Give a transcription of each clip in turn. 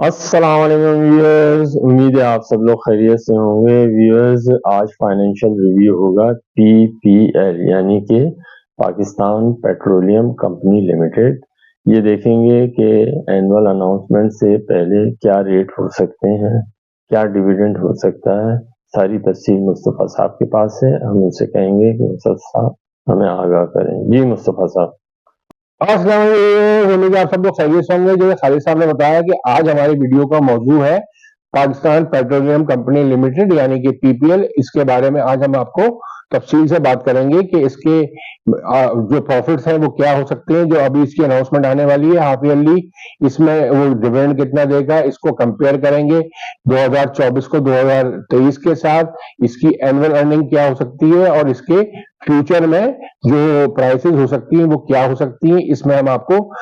अस्सलाम वालेकुम व्यूअर्स, उम्मीद है आप सब लोग खैरियत से होंगे। व्यूअर्स, आज फाइनेंशियल रिव्यू होगा पीपीएल यानी कि पाकिस्तान पेट्रोलियम कंपनी लिमिटेड। ये देखेंगे कि एनुअल अनाउंसमेंट से पहले क्या रेट हो सकते हैं, क्या डिविडेंड हो सकता है। सारी तफसील मुस्तफ़ा साहब के पास है। हम उनसे कहेंगे कि मुस्तफ़ा साहब हमें आगाह करें। जी मुस्तफ़ा साहब। उम्मीद है आप सब लोग खैरियत से होंगे। जो खालिद साहब ने बताया कि आज हमारी वीडियो का मौजू है पाकिस्तान पेट्रोलियम कंपनी लिमिटेड यानी कि पीपीएल। इसके बारे में आज हम आपको तफसील से बात करेंगे कि इसके जो प्रॉफिट्स हैं वो क्या हो सकते हैं। जो अभी इसकी अनाउंसमेंट आने वाली है हाफ ईयरली, इसमें वो डिविडेंड कितना देगा, इसको कंपेयर करेंगे 2024 को 2023 के साथ। इसकी एनुअल अर्निंग क्या हो सकती है और इसके फ्यूचर में जो प्राइसेस हो सकती हैं वो क्या हो सकती हैं। इसमें हम आपको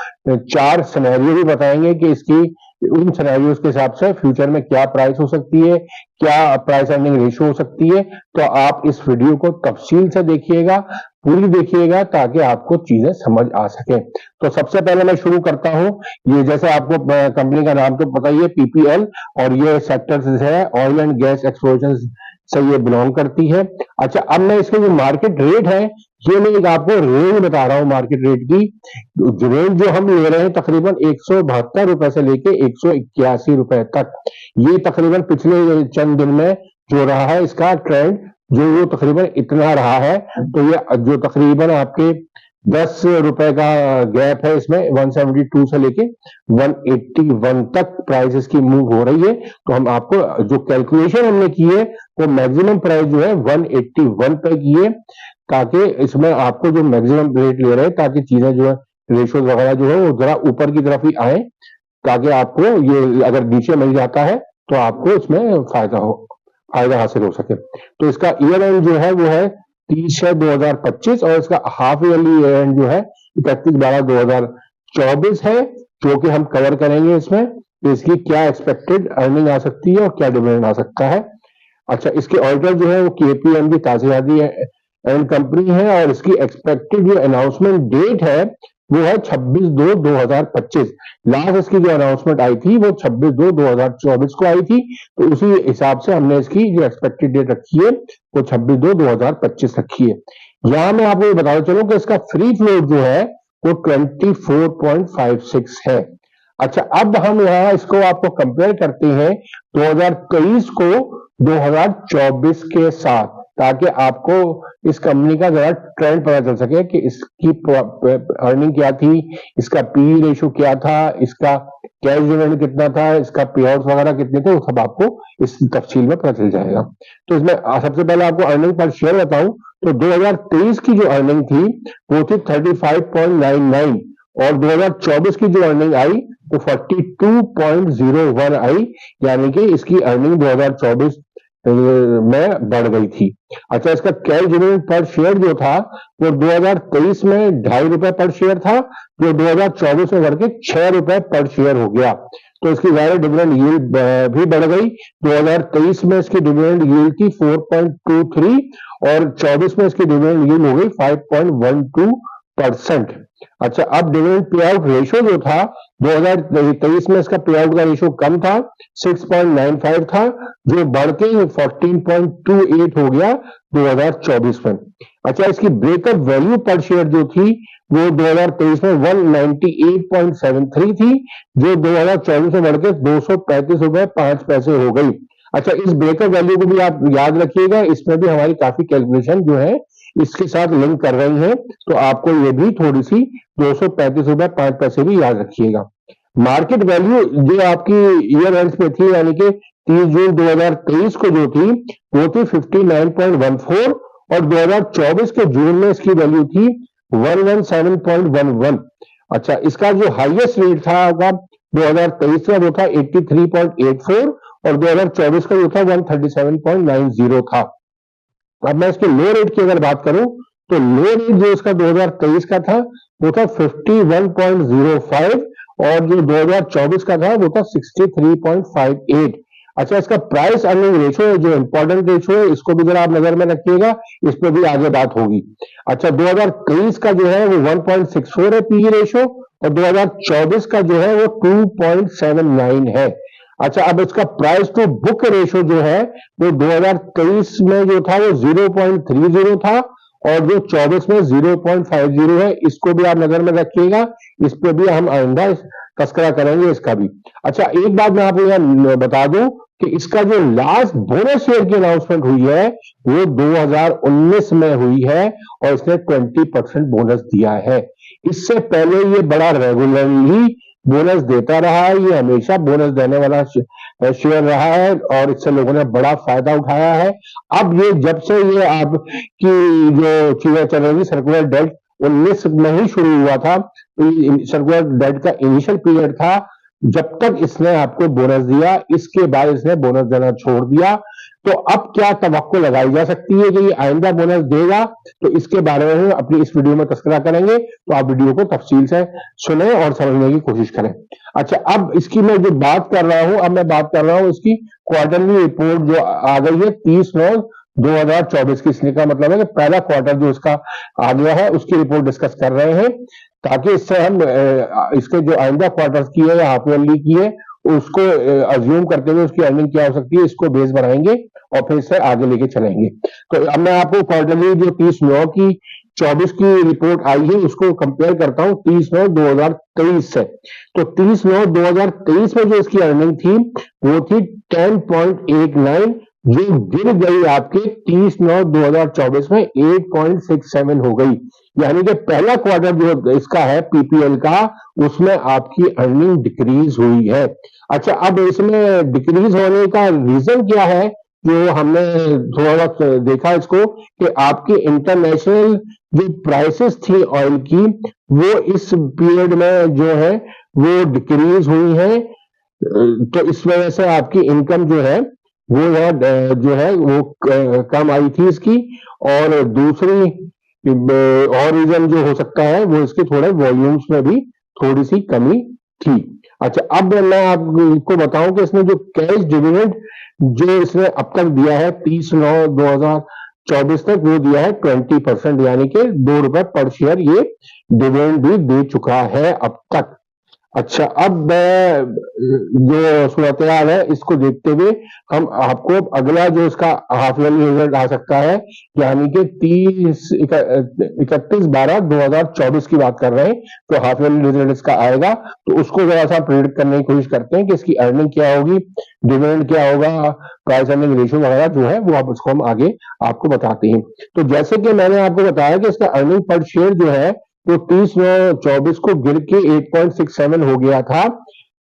4 सिनेरियो भी बताएंगे कि इसकी उन सिनेरियोज के हिसाब से फ्यूचर में क्या प्राइस हो सकती है, क्या प्राइस अर्निंग रेशियो हो सकती है। तो आप इस वीडियो को तफसील से देखिएगा, पूरी देखिएगा ताकि आपको चीजें समझ आ सके। तो सबसे पहले मैं शुरू करता हूं। ये जैसे आपको कंपनी का नाम तो पता ही है पीपीएल, और ये सेक्टर से है ऑयल एंड गैस एक्सप्लोरेशन से ये बिलोंग करती है। अच्छा, अब मैं इसके जो मार्केट रेट है ये मैं एक आपको रेंज बता रहा हूँ मार्केट रेट की। रेंज जो हम ले रहे हैं तकरीबन 172 रुपए से लेके 181 रुपए तक। ये तकरीबन पिछले चंद दिन में जो रहा है इसका ट्रेंड जो वो तकरीबन इतना रहा है। तो ये जो तकरीबन आपके 10 रुपए का गैप है इसमें 172 से लेके 181 तक प्राइस इसकी मूव हो रही है। तो हम आपको जो कैलकुलेशन हमने की है वो मैक्सिमम प्राइस जो है 181 पे की है, ताकि इसमें आपको जो मैक्सिमम रेट ले रहे हैं ताकि चीजें जो है रेशो वगैरह जो है वो जरा ऊपर की तरफ ही आए, ताकि आपको ये अगर नीचे मिल जाता है तो आपको इसमें फायदा हासिल हो सके। तो इसका ईयर एंड जो है वो है 30/6/2025 और इसका हाफ ईयरली ईयर एंड जो है 31/12/2024 है, जो कि हम कवर करेंगे इसमें। तो इसकी क्या एक्सपेक्टेड अर्निंग आ सकती है और क्या डिविडेंड आ सकता है। अच्छा, इसके ऑडिटर जो है वो केपीएमजी तासीराती एंड कंपनी है और इसकी एक्सपेक्टेड जो अनाउंसमेंट डेट है वो है 26/2/2025। लास्ट इसकी जो अनाउंसमेंट आई थी वो 26/2/2024 को आई थी। तो उसी हिसाब से हमने इसकी जो एक्सपेक्टेड डेट रखी है वो 26/2/2025 रखी है। यहां मैं आपको ये बताना चलूं कि इसका फ्री फ्लोट जो है वो 24.56 है। अच्छा, अब हम यहाँ इसको आपको कंपेयर करते हैं 2023 को 2024 के साथ, ताकि आपको इस कंपनी का जरा ट्रेंड पता चल सके कि इसकी अर्निंग क्या थी, इसका पी रेशियो क्या था, इसका कैश डिविडेंड कितना था, इसका पे आउट वगैरह कितने थे, वो सब आपको इस तफसील में पता चल जाएगा। तो इसमें सबसे पहले आपको अर्निंग पर शेयर बताऊं तो 2023 की जो अर्निंग थी वो थी 35.99 और 2024 की जो अर्निंग आई तो 42.01 आई, यानी कि इसकी अर्निंग 2024 में बढ़ गई थी। अच्छा, इसका कैश डिविडेंड पर शेयर जो था वो 2023 में 2.5 रुपए पर शेयर था, जो 2024 में बढ़ के 6 रुपए पर शेयर हो गया। तो इसकी जाहिर डिविडेंड यील्ड भी बढ़ गई। 2023 में इसकी डिविडेंड यील्ड थी 4.23 और 24 में इसकी डिविडेंड यील्ड हो गई 5.12%। अच्छा, अब डिविडेंड पे आउट रेशियो जो था 2023 में इसका पे आउट का रेशियो कम था, 6.95 था, जो बढ़ के 14.28 हो गया 2024 में। अच्छा, इसकी ब्रेकअप वैल्यू पर शेयर जो थी वो 2023 में 198.73 थी, जो 2024 में बढ़ के 235 रुपए 5 पैसे हो गई। अच्छा, इस ब्रेकअप वैल्यू को भी आप याद रखिएगा, इसमें भी हमारी काफी कैलकुलेशन जो है इसके साथ लिंक कर रही है, तो आपको ये भी थोड़ी सी 235 रुपए 5 पैसे भी याद रखिएगा। मार्केट वैल्यू जो आपकी ईयर एंड पे थी यानी कि 30 जून 2023 को जो थी वो थी 59.14 और 2024 के जून में इसकी वैल्यू थी 117.11। अच्छा, इसका जो हाईएस्ट रेट था 2023 का वो था 83.84 और 2024 का जो था 137.90 था। अब मैं इसके लो रेट की अगर बात करूं तो लो रेट जो इसका 2023 का था वो था 51.05 और जो 2024 का था वो था 63.58। अच्छा, इसका प्राइस अर्निंग रेशियो है जो इंपॉर्टेंट रेशियो है, इसको भी जरा आप नजर में रखिएगा, इस पर भी आगे बात होगी। अच्छा, 2023 का जो है वो 1.64 है पी रेशियो और 2024 का जो है वो 2.79 है। अच्छा, अब इसका प्राइस टू बुक रेशो जो है वो 2023 में जो था वो 0.30 था, और जो 24 में 0.50 है। इसको भी आप नजर में रखिएगा, इस पे भी हम आइंदा तस्करा करेंगे इसका भी। अच्छा, एक बात मैं आपको यहाँ बता दूं कि इसका जो लास्ट बोनस शेयर की अनाउंसमेंट हुई है वो 2019 में हुई है, और इसने 20% बोनस दिया है। इससे पहले ये बड़ा रेगुलरली बोनस देता रहा है, ये हमेशा बोनस देने वाला शेयर रहा है, और इससे लोगों ने बड़ा फायदा उठाया है। अब ये जब से ये आपकी जो चीजें चल रही, सर्कुलर डेट 19 में ही शुरू हुआ था, तो सर्कुलर डेट का इनिशियल पीरियड था जब तक इसने आपको बोनस दिया, इसके बाद इसने बोनस देना छोड़ दिया। तो अब क्या तवक्को लगाई जा सकती है कि ये आइंदा बोनस देगा, तो इसके बारे में हम अपनी इस वीडियो में तस्करा करेंगे, तो आप वीडियो को तफसील से सुने और समझने की कोशिश करें। अच्छा, अब इसकी मैं जो बात कर रहा हूं, अब मैं बात कर रहा हूं इसकी क्वार्टरली रिपोर्ट जो आ गई है 30/9/2024 की। इसलिए का मतलब है कि पहला क्वार्टर जो इसका आ गया है उसकी रिपोर्ट डिस्कस कर रहे हैं, ताकि इससे हम इसके जो आइंदा क्वार्टर्स की है या हाफ ईयरली की है उसको अज्यूम करते हुए उसकी अर्निंग क्या हो सकती है इसको बेस बनाएंगे, और फिर इससे आगे लेके चलेंगे। तो अब मैं आपको क्वार्टरली जो 30/9 की 24 की रिपोर्ट आई है उसको कंपेयर करता हूं 30/9/2023 से। तो 30/9/2023 में जो इसकी अर्निंग थी वो थी 10.89, जो गिर गई आपके 30/9/2024 में 8.67 हो गई। यानी कि पहला क्वार्टर जो इसका है पीपीएल का, उसमें आपकी अर्निंग डिक्रीज हुई है। अच्छा, अब इसमें डिक्रीज होने का रीजन क्या है, जो हमने थोड़ा वक्त देखा इसको कि आपकी इंटरनेशनल जो प्राइसेस थी ऑयल की वो इस पीरियड में जो है वो डिक्रीज हुई है। तो इस वजह से आपकी इनकम जो है वो जो है वो कम आई थी इसकी। और दूसरी और रीजन जो हो सकता है वो इसके थोड़े वॉल्यूम्स में भी थोड़ी सी कमी थी। अच्छा, अब मैं आपको बताऊं कि इसने जो कैश डिविडेंड जो इसने अब तक दिया है 30/9/2024 तक, वो दिया है 20%, यानी कि ₹2 पर शेयर ये डिविडेंड भी दे चुका है अब तक। अच्छा, अब जो सूरत हाल है इसको देखते हुए हम आपको अगला जो इसका हाफ ईयरली रिजल्ट आ सकता है, यानी कि 31/12/2024 की बात कर रहे हैं, तो हाफ ईयरली रिजल्ट इसका आएगा, तो उसको जरा सा प्रेडिक्ट करने की कोशिश करते हैं कि इसकी अर्निंग क्या होगी, डिविडेंड क्या होगा, प्राइस अर्निंग रेशियो वगैरह जो है वो आप उसको हम आगे आपको बताते हैं। तो जैसे कि मैंने आपको बताया कि इसका अर्निंग पर शेयर जो है तो 30/9/24 को गिर के 8.67 हो गया था।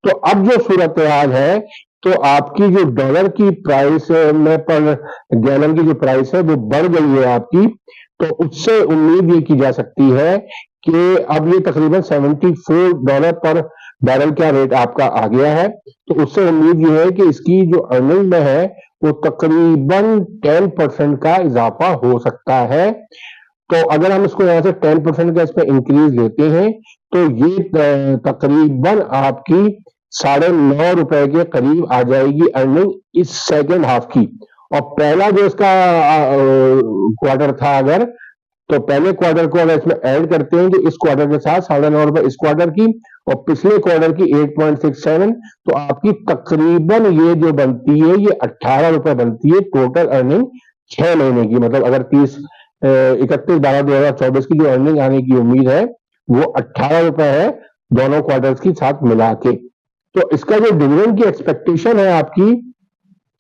तो अब जो सूरत हाल है, तो आपकी जो डॉलर की प्राइस में पर गैलन की जो प्राइस है वो बढ़ गई है आपकी, तो उससे उम्मीद ये की जा सकती है कि अब ये तकरीबन $74 पर बैरल का रेट आपका आ गया है। तो उससे उम्मीद ये है कि इसकी जो अर्निंग में है वो तकरीबन 10% का इजाफा हो सकता है। तो अगर हम इसको यहाँ से 10% का इसमें इंक्रीज लेते हैं, तो ये तकरीबन आपकी ₹9.5 के करीब आ जाएगी अर्निंग इस सेकेंड हाफ की। और पहला जो इसका क्वार्टर था, अगर तो पहले क्वार्टर को अगर इसमें ऐड करते हैं कि इस क्वार्टर के साथ ₹9.5 इस क्वार्टर की और पिछले क्वार्टर की 8.67, तो आपकी तकरीबन ये जो बनती है ये ₹18 बनती है टोटल अर्निंग 6 महीने की। मतलब अगर 31/12/2024 की जो अर्निंग आने की उम्मीद है वो ₹18 है दोनों क्वार्टर्स की साथ मिला के। तो इसका जो डिविडेंड की एक्सपेक्टेशन है आपकी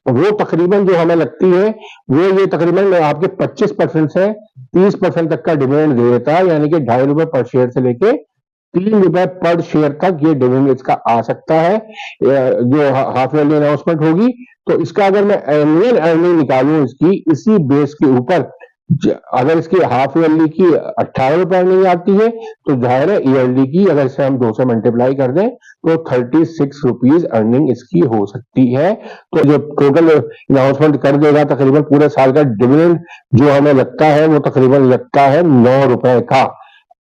वो तकरीबन जो हमें लगती है वो ये तकरीबन आपके 25% से 30% तक का डिविडेंड दे देता है, यानी कि ₹2.5 पर शेयर से लेके ₹3 पर शेयर तक ये डिविडेंड इसका आ सकता है जो हाफ ईयरली अनाउंसमेंट होगी। तो इसका अगर मैं एनुअल अर्निंग निकालूं इसकी इसी बेस के ऊपर, अगर इसकी हाफ ईयरली की ₹18 अर्निंग आती है, तो जाहिर है ईयरली की अगर इसे हम 2 से मल्टीप्लाई कर दें तो ₹36 अर्निंग इसकी हो सकती है। तो जो टोटल अनाउंसमेंट कर देगा तकरीबन पूरे साल का डिविडेंड जो हमें लगता है वो तकरीबन लगता है ₹9 का,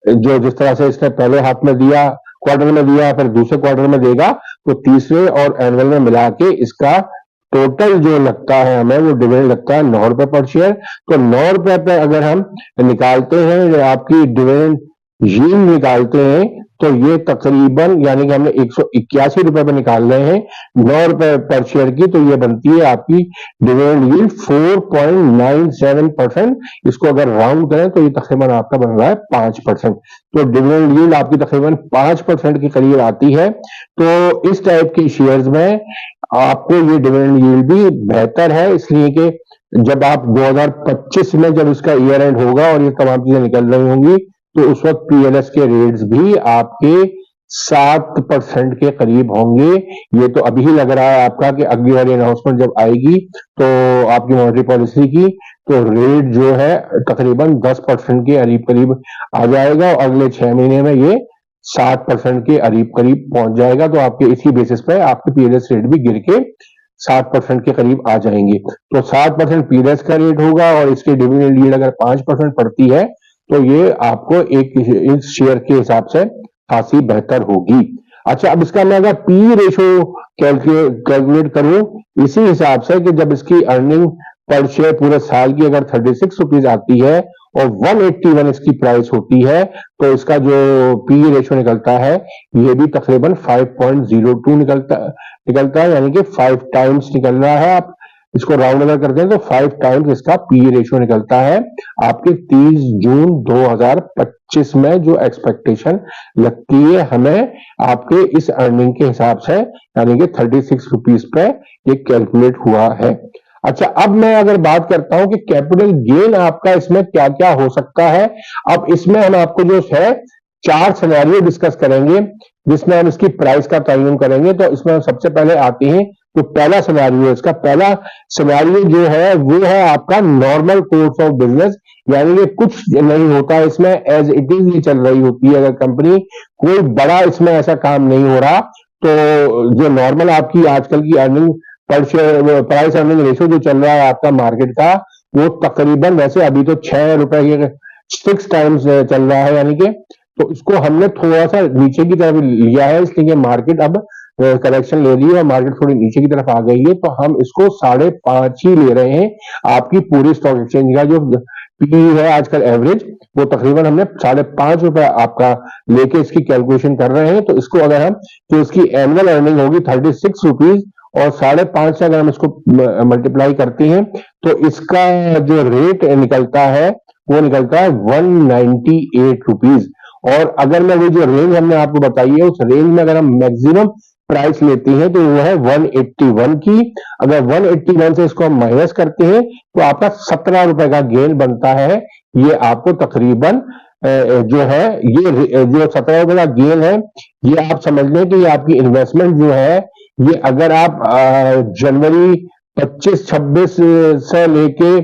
जो जिस तरह से इसने पहले हाफ में दिया, क्वार्टर में दिया, फिर दूसरे क्वार्टर में देगा, तो तीसरे और एनुअल में मिला के इसका टोटल जो लगता है हमें वो डिविडेंड लगता है ₹9 पर शेयर। तो ₹9 पे अगर हम निकालते हैं आपकी डिविडेंड यील्ड निकालते हैं, तो ये तकरीबन यानी कि हमने 181 रुपए पे निकाल रहे हैं 9 रुपए पर शेयर की, तो ये बनती है आपकी डिविडेंड यील्ड 4.97%। इसको अगर राउंड करें तो ये तकरीबन आपका बन रहा है 5%। तो डिविडेंड यील्ड आपकी तकरीबन 5% के करीब आती है। तो इस टाइप के शेयर्स में आपको ये डिविडेंड यील्ड भी बेहतर है, इसलिए कि जब आप 2025 में जब इसका ईयर एंड होगा और ये तमाम चीजें निकल रही होंगी, तो उस वक्त पीएलएस के रेट्स भी आपके 7% के करीब होंगे। ये तो अभी ही लग रहा है आपका कि अगली वाली अनाउंसमेंट जब आएगी तो आपकी मॉनेटरी पॉलिसी की, तो रेट जो है तकरीबन 10% के करीब करीब आ जाएगा और अगले 6 महीने में ये 7% के करीब करीब पहुंच जाएगा। तो आपके इसी बेसिस पे आपके पीएलएस रेट भी गिर के 7% के करीब आ जाएंगे। तो 7% पीएलएस का रेट होगा और इसकी डिविडेंड यील्ड अगर 5% पड़ती है तो ये आपको एक इस शेयर के हिसाब से खासी बेहतर होगी। अच्छा, अब इसका मैं अगर पी रेशो कैलकुलेट करूं इसी हिसाब से कि जब इसकी अर्निंग पर शेयर पूरे साल की अगर 36 रुपीज आती है और 181 इसकी प्राइस होती है, तो इसका जो पी रेशो निकलता है ये भी तकरीबन 5.02 निकलता है, यानी कि 5 टाइम्स निकल रहा है। आप इसको राउंड अगर करते हैं तो 5 टाइम्स इसका पी रेशो निकलता है आपके 30 जून 2025 में जो एक्सपेक्टेशन लगती है हमें आपके इस अर्निंग के हिसाब से, यानी कि 36 रुपीज पे ये कैलकुलेट हुआ है। अच्छा, अब मैं अगर बात करता हूं कि कैपिटल गेन आपका इसमें क्या क्या हो सकता है। अब इसमें हम आपको जो है 4 सिनेरियो डिस्कस करेंगे जिसमें हम इसकी प्राइस का तयन करेंगे। तो इसमें हम सबसे पहले आते हैं, तो पहला सिनेरियो, इसका पहला सिनेरियो जो है वो है आपका नॉर्मल कोर्स ऑफ बिजनेस, यानी कि कुछ नहीं होता इसमें, एज इट इज ही चल रही होती है। अगर कंपनी कोई बड़ा इसमें ऐसा काम नहीं हो रहा, तो जो नॉर्मल आपकी आजकल की earning per share price earning ratio जो चल रहा है आपका मार्केट का, वो तकरीबन वैसे अभी तो 6 रुपए के 6 टाइम्स चल रहा है, यानी कि तो इसको हमने थोड़ा सा नीचे की तरफ लिया है, इसलिए मार्केट अब करेक्शन ले रही है और मार्केट थोड़ी नीचे की तरफ आ गई है, तो हम इसको 5.5 ही ले रहे हैं। आपकी पूरी स्टॉक एक्सचेंज का जो पी है आजकल एवरेज, वो तकरीबन हमने 5.5 रुपए आपका लेके इसकी कैलकुलेशन कर रहे हैं। तो इसको अगर हम, तो इसकी एनुअल अर्निंग होगी 36 रुपीज और 5.5 से अगर हम इसको मल्टीप्लाई करते हैं तो इसका जो रेट निकलता है वो निकलता है 198 रुपीज। और अगर मैं वो जो रेंज हमने आपको बताई है उस रेंज में अगर हम मैक्सिमम प्राइस लेते हैं तो वो है 181 की। अगर 181 से इसको हम माइनस करते हैं तो आपका 17 रुपए का गेन बनता है। ये आपको तकरीबन जो है ये जो 17 रुपए का गेन है, ये आप समझ लें कि ये आपकी इन्वेस्टमेंट जो है, ये अगर आप जनवरी 25-26 से लेके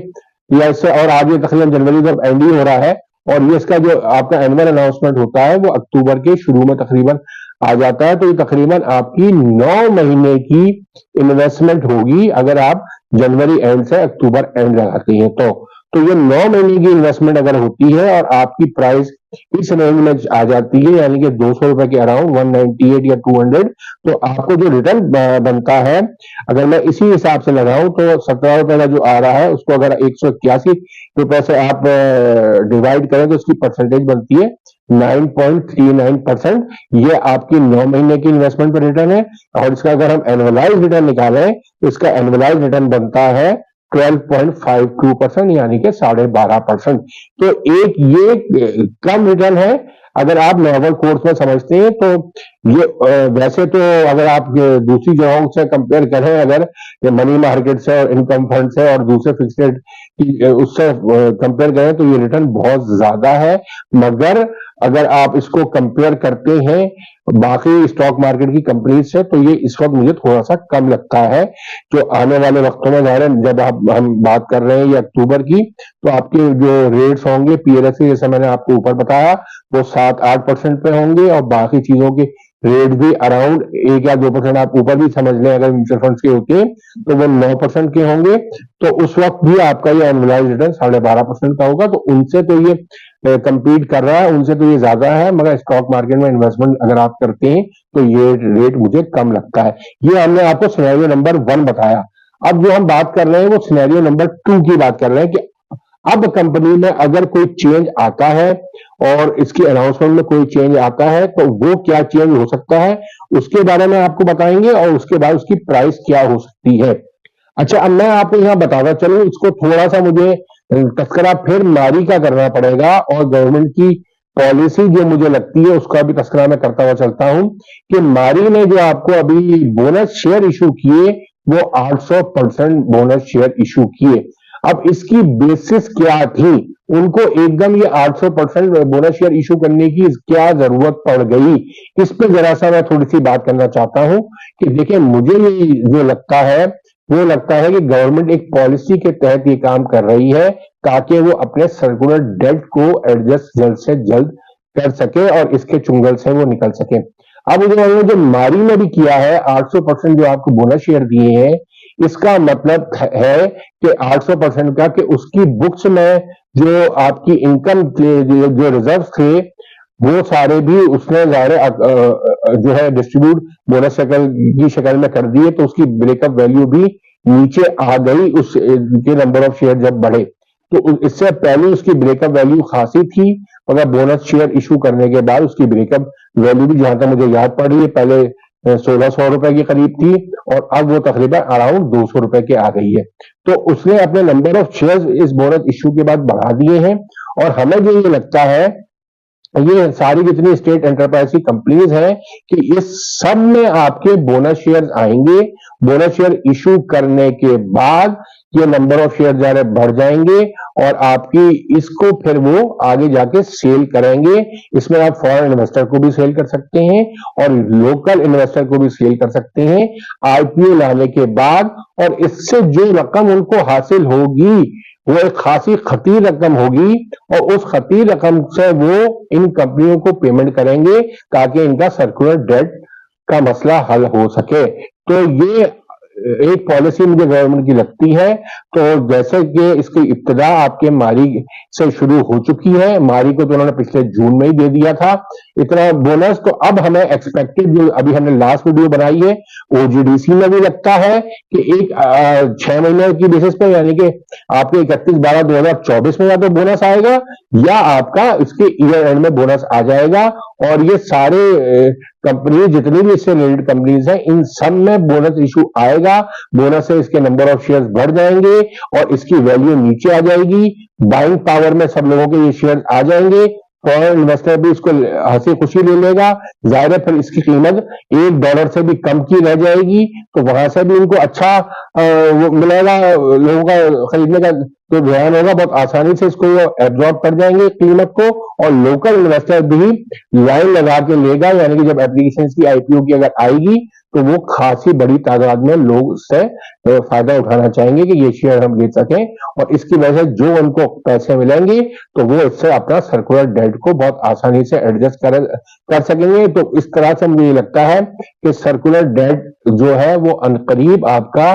या इससे और आगे तकरीबन जनवरी तक एंड ही हो रहा है, और ये इसका जो आपका एनुअल अनाउंसमेंट होता है वो अक्टूबर के शुरू में तकरीबन आ जाता है। तो ये तकरीबन आपकी 9 महीने की इन्वेस्टमेंट होगी अगर आप जनवरी एंड से अक्टूबर एंड लगाते हैं तो ये 9 महीने की इन्वेस्टमेंट अगर होती है और आपकी प्राइस इस रेंज में आ जाती है, यानी कि 200 रुपए के अराउंड 198 या 200, तो आपको जो रिटर्न बनता है, अगर मैं इसी हिसाब से लगाऊं तो 17 रुपए का जो आ रहा है उसको अगर 181 रुपए से आप डिवाइड करें तो इसकी परसेंटेज बनती है 9.39%। ये आपकी 9 महीने की इन्वेस्टमेंट पर रिटर्न है। और इसका अगर हम एनुअलाइज रिटर्न निकालें तो इसका एनुअलाइज रिटर्न बनता है 12.52%, यानी कि 12.5%। तो एक ये कम रिटर्न है अगर आप नॉर्मल कोर्स में समझते हैं। तो ये वैसे तो अगर आप दूसरी जगहों से कंपेयर करें, अगर ये मनी मार्केट से और इनकम फंड से और दूसरे फिक्स्ड उससे कंपेयर करें तो ये रिटर्न बहुत ज्यादा है। मगर अगर आप इसको कंपेयर करते हैं बाकी स्टॉक मार्केट की कंपनीज से तो ये इस वक्त मुझे थोड़ा सा कम लगता है। जो आने वाले वक्तों में जब हम बात कर रहे हैं ये अक्टूबर की, तो आपके जो रेट्स होंगे पीएलएस के, जैसे मैंने आपको ऊपर बताया, वो 7-8% पे होंगे और बाकी चीजों के रेट भी अराउंड 1 या 2% आप ऊपर भी समझ लें। अगर म्यूचुअल फंड्स के होते हैं तो वो 9% के होंगे, तो उस वक्त भी आपका ये एनुअलाइज रिटर्न 12.5% का होगा। तो उनसे तो ये कंपीट कर रहा है, उनसे तो ये ज्यादा है। मगर स्टॉक मार्केट में इन्वेस्टमेंट अगर आप करते हैं तो ये रेट मुझे कम लगता है। ये हमने आपको सिनेरियो नंबर 1 बताया। अब जो हम बात कर रहे हैं वो सिनेरियो नंबर 2 की बात कर रहे हैं कि अब कंपनी में अगर कोई चेंज आता है और इसकी अनाउंसमेंट में कोई चेंज आता है तो वो क्या चेंज हो सकता है उसके बारे में आपको बताएंगे और उसके बाद उसकी प्राइस क्या हो सकती है। अच्छा, अब मैं आपको यहाँ बताता चलूं, इसको थोड़ा सा मुझे तस्करा फिर मारी का करना पड़ेगा और गवर्नमेंट की पॉलिसी जो मुझे लगती है उसका भी तस्करा मैं करता हुआ चलता हूं कि मारी ने जो आपको अभी बोनस शेयर इशू किए वो 800% बोनस शेयर इशू किए। अब इसकी बेसिस क्या थी, उनको एकदम ये 800% बोनस शेयर इशू करने की क्या जरूरत पड़ गई, इस पे जरा सा मैं थोड़ी सी बात करना चाहता हूं कि देखिए मुझे ये जो लगता है वो लगता है कि गवर्नमेंट एक पॉलिसी के तहत ये काम कर रही है ताकि वो अपने सर्कुलर डेट को एडजस्ट जल्द से जल्द कर सके और इसके चुंगल से वो निकल सके। अब उन्होंने जो मारी में भी किया है 800% जो आपको बोनस शेयर दिए हैं, इसका मतलब है कि 800% का कि उसकी बुक्स में जो आपकी इनकम जो रिजर्व थे वो सारे भी उसने जो है डिस्ट्रीब्यूट बोनस शक्ल की शक्ल में कर दिए, तो उसकी ब्रेकअप वैल्यू भी नीचे आ गई उस के नंबर ऑफ शेयर जब बढ़े। तो इससे पहले उसकी ब्रेकअप वैल्यू खासी थी, मगर बोनस शेयर इशू करने के बाद उसकी ब्रेकअप वैल्यू भी जहां तक मुझे याद पड़ रही है पहले 1600 रुपए के करीब थी और अब वो तकरीबन अराउंड 200 रुपए के आ गई है। तो उसने अपने नंबर ऑफ शेयर इस बोनस इशू के बाद बढ़ा दिए हैं और हमें जो ये लगता है ये सारी जितनी स्टेट एंटरप्राइज की कंपनीज हैं कि इस सब में आपके बोनस शेयर आएंगे। बोनस शेयर इशू करने के बाद ये नंबर ऑफ शेयर ज़्यादा बढ़ जाएंगे और आपकी इसको फिर वो आगे जाके सेल करेंगे। इसमें आप फॉरेन इन्वेस्टर को भी सेल कर सकते हैं और लोकल इन्वेस्टर को भी सेल कर सकते हैं आईपीओ लाने के बाद, और इससे जो रकम उनको हासिल होगी वो एक खासी खतीर रकम होगी और उस खतीर रकम से वो इन कंपनियों को पेमेंट करेंगे ताकि इनका सर्कुलर डेट का मसला हल हो सके। तो ये एक पॉलिसी मुझे गवर्नमेंट की लगती है। तो जैसे कि इसकी इब्तिदा आपके मारी से शुरू हो चुकी है, मारी को तो उन्होंने पिछले जून में ही दे दिया था इतना बोनस, तो अब हमें एक्सपेक्टेड जो अभी हमने लास्ट वीडियो बनाई है ओजीडीसी में भी लगता है कि एक 6 महीने की बेसिस पे यानी कि आपके 31/12/2024 में या तो बोनस आएगा या आपका इसके ईयर एंड में बोनस आ जाएगा। और ये सारे कंपनी जितनी भी इससे रिलेटेड कंपनीज हैं इन सब में बोनस इशू आएगा। बोनस से इसके नंबर ऑफ शेयर्स बढ़ जाएंगे और इसकी वैल्यू नीचे आ जाएगी, बाइंग पावर में सब लोगों के ये शेयर आ जाएंगे, फॉरेन इन्वेस्टर भी इसको हंसी खुशी ले लेगा। जाहिर है फिर इसकी कीमत $1 से भी कम की रह जाएगी, तो वहां से भी उनको अच्छा मिलेगा, लोगों का खरीदने का जो ध्यान होगा बहुत आसानी से इसको एब्जॉर्ब कर जाएंगे कीमत को, और लोकल इन्वेस्टर भी लाइन लगा के लेगा। यानी कि जब एप्लीकेशन की आईपीओ की अगर आएगी तो वो खासी बड़ी तादाद में लोग उससे फायदा उठाना चाहेंगे कि ये शेयर हम ले सकें, और इसकी वजह से जो उनको पैसे मिलेंगे तो वो इससे अपना सर्कुलर डेट को बहुत आसानी से एडजस्ट कर सकेंगे। तो इस तरह से मुझे लगता है कि सर्कुलर डेट जो है वो अनकरीब आपका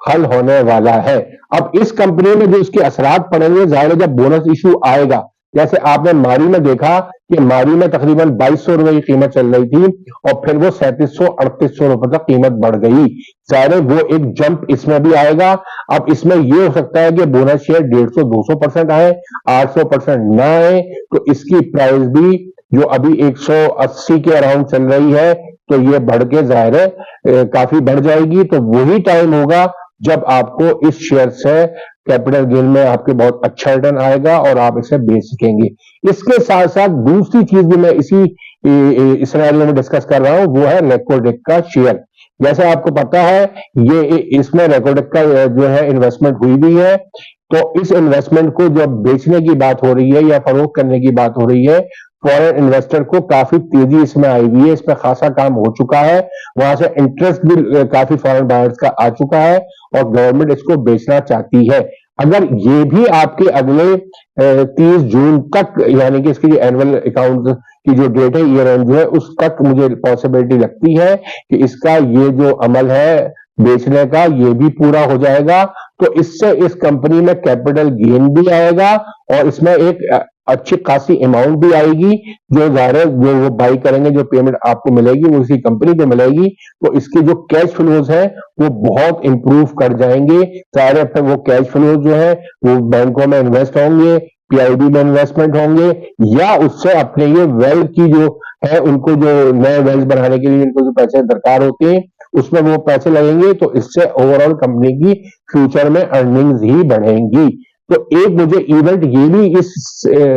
हल होने वाला है। अब इस कंपनी में जो इसके असरात पड़ेंगे, जाहिर है जब बोनस इशू आएगा, जैसे आपने मारी में देखा कि मारी में तकरीबन 2200 रुपए की कीमत चल रही थी और फिर वो 3700-3800 रुपए तक कीमत बढ़ गई। जाहिर है वो एक जंप इसमें भी आएगा। अब इसमें ये हो सकता है कि बोनस शेयर 150-200% आए, 800% ना आए, तो इसकी प्राइस भी जो अभी 180 के अराउंड चल रही है तो ये बढ़ के जाहिर है काफी बढ़ जाएगी। तो वही टाइम होगा जब आपको इस शेयर से कैपिटल गेन में आपके बहुत अच्छा रिटर्न आएगा और आप इसे बेच सकेंगे। इसके साथ साथ दूसरी चीज भी मैं इसी सिनेरियो में डिस्कस कर रहा हूं, वो है रेकोडेक का शेयर। जैसे आपको पता है ये इसमें रेकोडेक का जो है इन्वेस्टमेंट हुई भी है, तो इस इन्वेस्टमेंट को जब बेचने की बात हो रही है या फरोख्त करने की बात हो रही है, फॉरेन इन्वेस्टर को काफी तेजी इसमें आई हुई है, इस पर खासा काम हो चुका है, वहां से इंटरेस्ट भी काफी फॉरेन बायर्स का आ चुका है और गवर्नमेंट इसको बेचना चाहती है। अगर ये भी आपके अगले 30 जून तक, यानी कि इसकी जो एनुअल अकाउंट की जो डेट है ईयर एंड जो है उस तक मुझे पॉसिबिलिटी लगती है कि इसका ये जो अमल है बेचने का ये भी पूरा हो जाएगा, तो इससे इस कंपनी में कैपिटल गेन भी आएगा और इसमें एक अच्छी खासी अमाउंट भी आएगी, जो ज़ाहिर है जो वो बाई करेंगे, जो पेमेंट आपको मिलेगी वो उसी कंपनी को मिलेगी, तो इसके जो कैश फ्लोज है वो बहुत इंप्रूव कर जाएंगे। ज़ाहिर है फिर वो कैश फ्लोज जो है वो बैंकों में इन्वेस्ट होंगे, पीआईबी में इन्वेस्टमेंट होंगे, या उससे अपने ये वेल्थ की जो है, उनको जो नए वेल्थ बनाने के लिए इनको जो पैसे दरकार होते हैं उसमें वो पैसे लगेंगे, तो इससे ओवरऑल कंपनी की फ्यूचर में अर्निंग्स ही बढ़ेंगी। तो एक मुझे इवेंट ये भी इस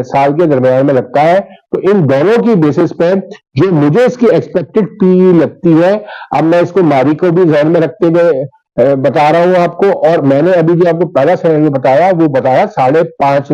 साल के दरमियान में लगता है। तो इन दोनों की बेसिस पे जो मुझे इसकी एक्सपेक्टेड पी लगती है, अब मैं इसको मारी को भी ध्यान में रखते हुए बता रहा हूं आपको, और मैंने अभी जो आपको पहला सिनेरियो बताया वो बताया 5.5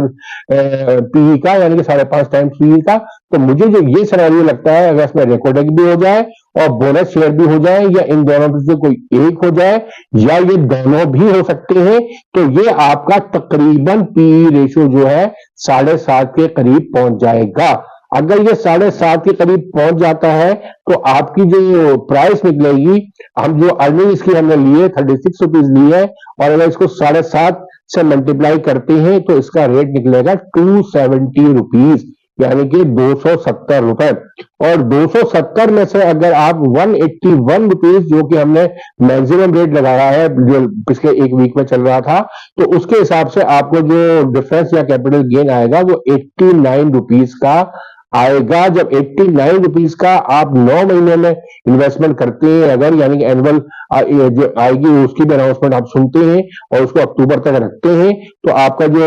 पी का, यानी कि 5.5 टाइम्स पी का। तो मुझे जो ये सिनेरियो लगता है, अगर इसमें रेकॉर्डिंग भी हो जाए और बोनस शेयर भी हो जाए, या इन दोनों में से कोई एक हो जाए, या ये दोनों भी हो सकते हैं, तो ये आपका तकरीबन पी रेशियो जो है 7.5 के करीब पहुंच जाएगा। अगर ये 7.5 के करीब पहुंच जाता है तो आपकी जो प्राइस निकलेगी, हम जो अर्निंग इसकी हमने ली है 36 रुपीज ली है, और अगर इसको 7.5 से मल्टीप्लाई करते हैं तो इसका रेट निकलेगा 270 रुपीज, यानी कि 270 रुपए। और 270 में से अगर आप 181 रुपीज, जो कि हमने मैक्सिमम रेट लगाया है जो पिछले एक वीक में चल रहा था, तो उसके हिसाब से आपको जो डिफरेंस या कैपिटल गेन आएगा वो 89 रुपीज का आएगा। जब 89 रुपीज का आप 9 महीने में इन्वेस्टमेंट करते हैं अगर, यानी कि एनुअल जो आएगी उसकी भी अनाउंसमेंट आप सुनते हैं और उसको अक्टूबर तक रखते हैं, तो आपका जो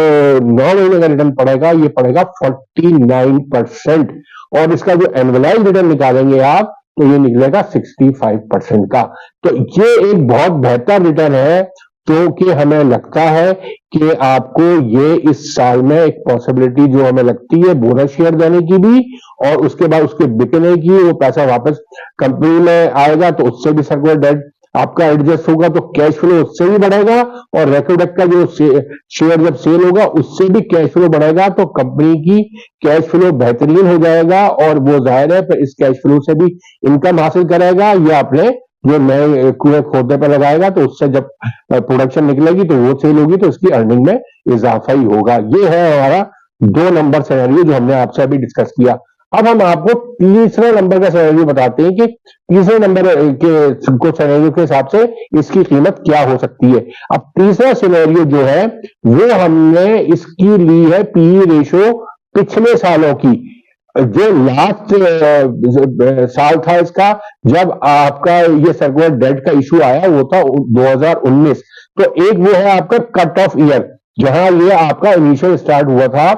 9 महीने का रिटर्न पड़ेगा ये पड़ेगा 49%, और इसका जो एनुअलाइज रिटर्न निकालेंगे आप तो ये निकलेगा 65% का। तो ये एक बहुत बेहतर रिटर्न है, क्योंकि हमें लगता है कि आपको ये इस साल में एक पॉसिबिलिटी जो हमें लगती है बोनस शेयर देने की भी, और उसके बाद उसके बिकने की, वो पैसा वापस कंपनी में आएगा तो उससे भी सर्कुलर डेट आपका एडजस्ट होगा, तो कैश फ्लो उससे भी बढ़ेगा, और रेकोडेक का जो शेयर जब सेल होगा उससे भी कैश फ्लो बढ़ेगा, तो कंपनी की कैश फ्लो बेहतरीन हो जाएगा, और वो जाहिर है फिर इस कैश फ्लो से भी इनकम हासिल करेगा, या अपने जो नए कुएं खोदने पर लगाएगा, तो उससे जब प्रोडक्शन निकलेगी तो वो सेल होगी, तो इसकी अर्निंग में इजाफा ही होगा। ये है हमारा 2 नंबर सिनेरियो जो हमने आपसे अभी डिस्कस किया। अब हम आपको तीसरे नंबर का सिनेरियो बताते हैं कि तीसरे नंबर के को सिनेरियो के हिसाब से इसकी कीमत क्या हो सकती है। अब तीसरा सिनेरियो जो है वो हमने इसकी ली है पी रेशियो पिछले सालों की, जो लास्ट साल था इसका, जब आपका ये सर्कुलर डेट का इशू आया वो था 2019। तो एक वो है आपका कट ऑफ ईयर, जहां ये आपका इनिशियल स्टार्ट हुआ था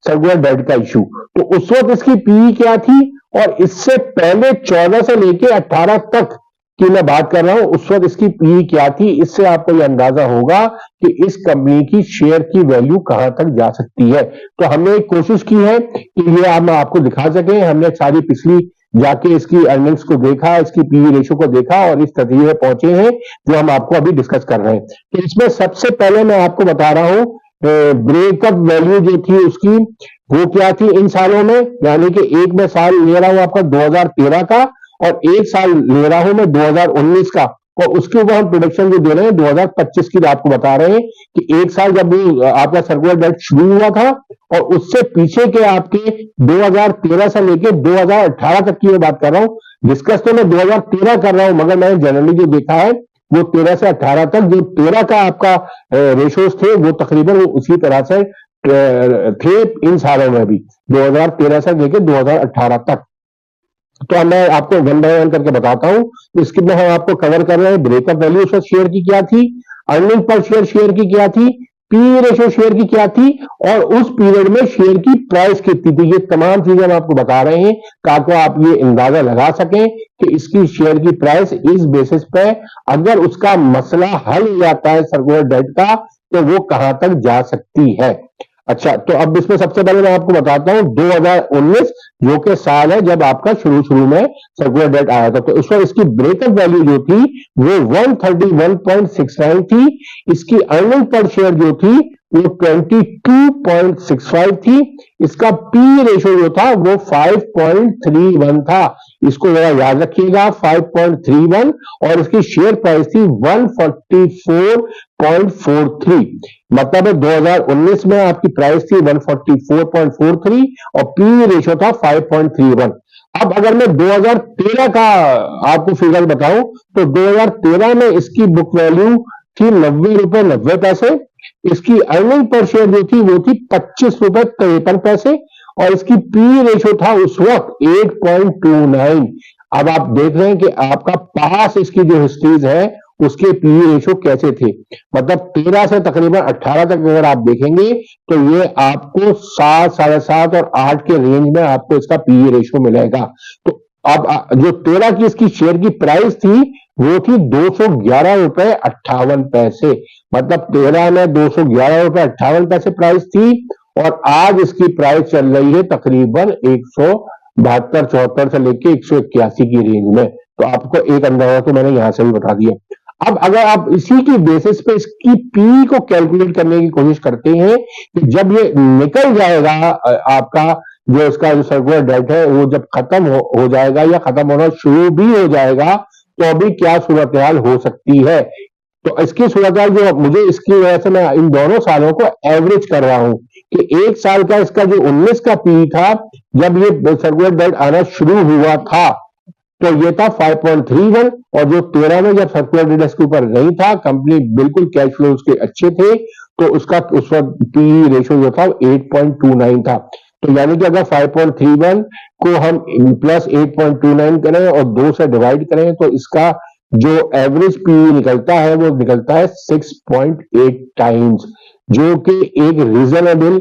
सर्कुलर डेट का इशू, तो उस वक्त इसकी पीई क्या थी, और इससे पहले 14 से लेके 18 तक की मैं बात कर रहा हूं, उस वक्त इसकी पीई क्या थी। इससे आपको यह अंदाजा होगा कि इस कंपनी की शेयर की वैल्यू कहां तक जा सकती है। तो हमने एक कोशिश की है कि ये हम आपको दिखा सकें। हमने सारी पिछली जाके इसकी अर्निंग्स को देखा, इसकी पीवी रेशियो को देखा, और इस नतीजे में पहुंचे हैं जो हम आपको अभी डिस्कस कर रहे हैं। तो इसमें सबसे पहले मैं आपको बता रहा हूं ब्रेकअप वैल्यू जो थी उसकी, वो क्या थी इन सालों में, यानी कि एक में साल ले रहा हूं आपका 2013 का, और एक साल ले रहा हूं मैं 2019 का, और उसके ऊपर हम प्रोडक्शन जो दे रहे हैं 2025 की आपको बता रहे हैं कि एक साल जब आपका सर्कुलर डेट शुरू हुआ था, और उससे पीछे के आपके 2013 से लेके 2018 तक की मैं बात कर रहा हूं। डिस्कस तो मैं 2013 कर रहा हूं, मगर मैंने जनरली जो देखा है वो 13 से 18 तक, जो 13 का आपका रेशोज थे वो तकरीबन वो उसी तरह से थे इन सालों में भी, 2013 से लेके 2018 तक। तो मैं आपको वन बाय वन करके बताता हूं। इसके में हम आपको कवर कर रहे हैं ब्रेकअप वैल्यू उस शेयर की क्या थी, अर्निंग पर शेयर की क्या थी, पी रेशियो शेयर की क्या थी, और उस पीरियड में शेयर की प्राइस कितनी थी। ये तमाम चीजें हम आपको बता रहे हैं ताकि आप ये अंदाजा लगा सकें कि इसकी शेयर की प्राइस इस बेसिस पे अगर उसका मसला हल हो जाता है सर्कुलर डेट का, तो वो कहां तक जा सकती है। अच्छा, तो अब इसमें सबसे पहले मैं आपको बताता हूं 2019 जो कि साल है जब आपका शुरू में सर्कुलर डेट आया था। तो उस वक्त इसकी ब्रेकअप वैल्यू जो थी वो 131.69 थी। इसकी अर्निंग पर शेयर जो थी वो 22.65 थी। इसका पी रेशो जो था वो 5.31 था। इसको जरा याद रखिएगा, 5.31, और इसकी शेयर प्राइस थी 144.43। मतलब 2019 में आपकी प्राइस थी 144.43 और पी रेशो था 5.31। अब अगर मैं 2013 का आपको फिगर बताऊं तो 2013 में इसकी बुक वैल्यू थी 90 रुपए 90 पैसे। इसकी अर्निंग पर शेयर जो थी वो थी 25 रुपए 53 पैसे, और इसकी पी रेशो था उस वक्त 8.29। अब आप देख रहे हैं कि आपका पास इसकी जो हिस्ट्रीज है उसके पी रेशो कैसे थे। मतलब 13 से तकरीबन 18 तक अगर आप देखेंगे तो ये आपको 7, 7.5 और 8 के रेंज में आपको इसका पी रेशो मिलेगा। तो अब जो 13 की इसकी शेयर की प्राइस थी वो थी 211 रुपए 58 पैसे। मतलब 13 में 211 रुपए 58 पैसे प्राइस थी, और आज इसकी प्राइस चल रही है तकरीबन 172-74 से लेके 181 की रेंज में। तो आपको एक अंदाजा तो मैंने यहां से भी बता दिया। अब अगर आप इसी की बेसिस पे इसकी पी को कैलकुलेट करने की कोशिश करते हैं कि जब ये निकल जाएगा आपका जो इसका जो सर्कुलर डेट है वो जब खत्म हो जाएगा या खत्म होना शुरू भी हो जाएगा तो अभी क्या सूरत हाल हो सकती है। तो इसकी सूरत हाल जो मुझे इसकी वजह से मैं इन दोनों सालों को एवरेज कर रहा हूं कि एक साल का इसका जो 19 का पी था जब ये सर्कुलर डेट आना शुरू हुआ था तो ये था 5.31, और जो 13 में जब सर्कुलर डेट इसके ऊपर नहीं था, कंपनी बिल्कुल कैश फ्लो उसके अच्छे थे, तो उसका उस वक्त पी रेशो जो था 8.29 था। तो यानी कि अगर 5.31 को हम प्लस 8.29 करें और 2 से डिवाइड करें तो इसका जो एवरेज पी निकलता है वो निकलता है 6.8 टाइम्स, जो कि एक रीजनेबल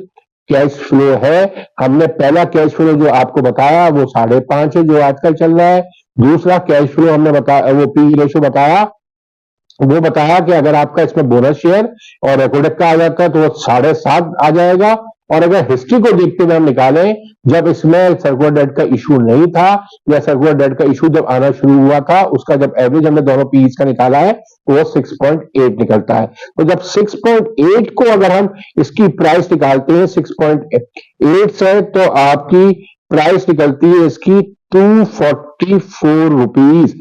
कैश फ्लो है। हमने पहला कैश फ्लो जो आपको बताया वो 5.5 है जो आजकल चल रहा है। दूसरा कैश फ्लो हमने बताया वो पी रेशो बताया, वो बताया कि अगर आपका इसमें बोनस शेयर और रेकोडेक का आ जाता है तो वो 7.5 आ जाएगा। और अगर हिस्ट्री को देखते हुए हम निकालें जब इसमें सर्कुलर डेट का इशू नहीं था या सर्कुलर डेट का इशू जब आना शुरू हुआ था उसका जब एवरेज हमने दोनों पीस का निकाला है तो वो 6.8 निकलता है। तो जब 6.8 को अगर हम इसकी प्राइस निकालते हैं 6.8 से तो आपकी प्राइस निकलती है इसकी 244 रुपीज।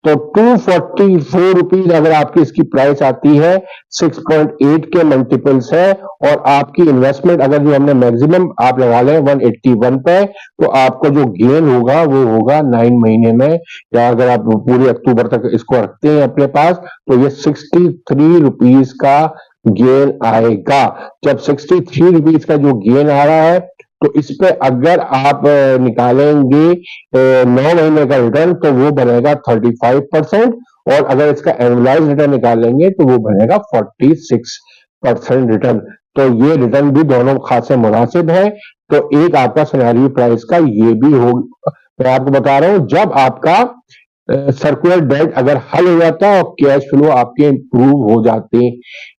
तो 244 रुपीज अगर आपकी इसकी प्राइस आती है 6.8 के मल्टीपल्स है, और आपकी इन्वेस्टमेंट अगर जो हमने मैक्सिमम आप लगा लें 181 पे तो आपको जो गेन होगा वो होगा 9 महीने में, या अगर आप पूरे अक्टूबर तक इसको रखते हैं अपने पास तो ये 63 रुपीज का गेन आएगा। जब 63 रुपीज का जो गेन आ रहा है तो इस पे अगर आप निकालेंगे 9 महीने का रिटर्न तो वो बनेगा 35%, और अगर इसका एनुअलाइज रिटर्न निकालेंगे तो वो बनेगा 46% रिटर्न। तो ये रिटर्न भी दोनों खासे मुनासिब है। तो एक आपका सिनेरियो प्राइस का ये भी हो, मैं आपको बता रहा हूं जब आपका सर्कुलर डेट अगर हल हो जाता है और कैश फ्लो आपके इंप्रूव हो जाते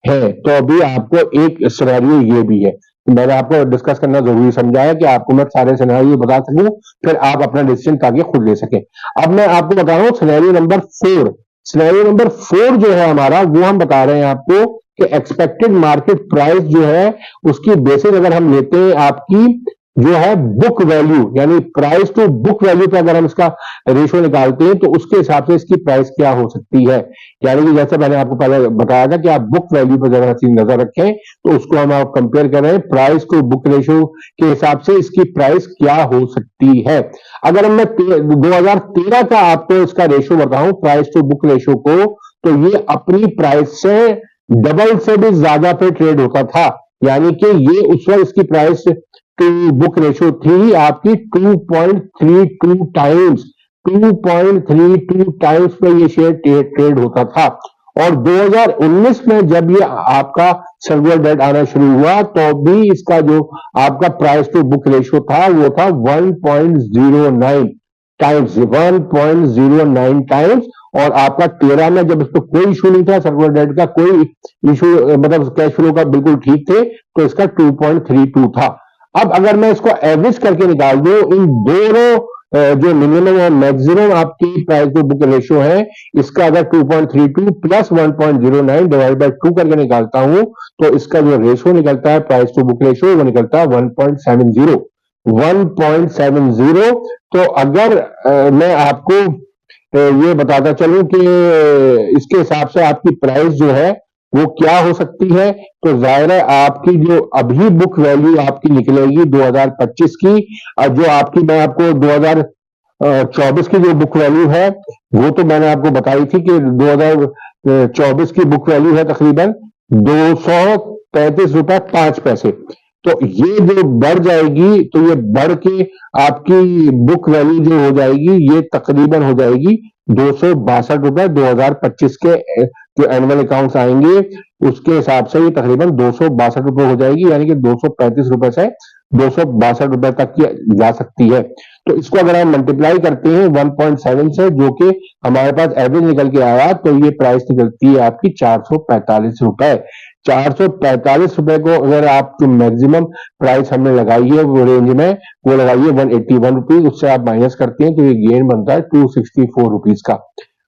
हैं तो अभी आपको एक सिनेरियो ये भी है। मैंने आपको डिस्कस करना जरूरी समझा है कि आपको मैं सारे सिनेरियो बता सकूं फिर आप अपना डिसीजन ताकि खुद ले सकें। अब मैं आपको बता रहा हूं सिनेरियो नंबर 4। सिनेरियो नंबर 4 जो है हमारा वो हम बता रहे हैं आपको कि एक्सपेक्टेड मार्केट प्राइस जो है उसकी बेसिस अगर हम लेते हैं आपकी जो है बुक वैल्यू यानी प्राइस टू बुक वैल्यू पे अगर हम इसका रेशो निकालते हैं तो उसके हिसाब से इसकी प्राइस क्या हो सकती है। यानी कि जैसे मैंने आपको पहले बताया था कि आप बुक वैल्यू पर जरा सी नजर रखें तो उसको हम आप कंपेयर कर रहे हैं प्राइस टू बुक रेशो के हिसाब से इसकी प्राइस क्या हो सकती है। अगर मैं 2013 का आपको इसका रेशो बताऊं प्राइस टू बुक रेशो को तो ये अपनी प्राइस से डबल से भी ज्यादा पे ट्रेड होता था। यानी कि ये उस वक्त इसकी प्राइस टू बुक रेशो थी आपकी 2.32 टाइम्स, 2.32 टाइम्स पे ये शेयर ट्रेड होता था। और 2019 में जब ये आपका सर्कुलर डेट आना शुरू हुआ तो भी इसका जो आपका प्राइस टू बुक रेशो था वो था 1.09 टाइम्स, 1.09 टाइम्स। और आपका 13 में जब इसको कोई इशू नहीं था सर्कुलर डेट का कोई इशू मतलब कैश फ्लो का बिल्कुल ठीक थे तो इसका 2.32 था। अब अगर मैं इसको एवरेज करके निकाल दूं इन दोनों जो मिनिमम और मैक्सिमम आपकी प्राइस टू बुक रेशियो है, इसका अगर 2.32 प्लस 1.09 डिवाइड बाय 2 करके निकालता हूं, तो इसका जो रेशियो निकलता है प्राइस टू बुक रेशियो, वो निकलता है 1.70। 1.70। तो अगर मैं आपको ये बताता चलूं कि इसके हिसाब से आपकी प्राइस जो है वो क्या हो सकती है, तो जाहिर है आपकी जो अभी बुक वैल्यू आपकी निकलेगी 2025 की, जो आपकी मैं आपको 2024 की जो बुक वैल्यू है वो तो मैंने आपको बताई थी कि 2024 की बुक वैल्यू है तकरीबन 235 रुपए 5 पैसे। तो ये जो बढ़ जाएगी, तो ये बढ़ के आपकी बुक वैल्यू जो हो जाएगी, ये तकरीबन हो जाएगी 262 रुपए 2025 के जो एनुअल अकाउंट्स आएंगे उसके हिसाब से ये तकरीबन 262 हो जाएगी, यानी कि 235 रुपए से 262 रुपए तक की जा सकती है। तो इसको अगर हम मल्टीप्लाई करते हैं 1.7 से, जो कि हमारे पास एवरेज निकल के आया, तो ये प्राइस निकलती है आपकी 445 रुपए। 445 रुपए को अगर आप जो मैक्सिमम प्राइस हमने लगाई है वो रेंज में, वो लगाइए 181 रुपीज, उससे आप माइनस करते हैं तो ये गेन बनता है 264 रुपीज का।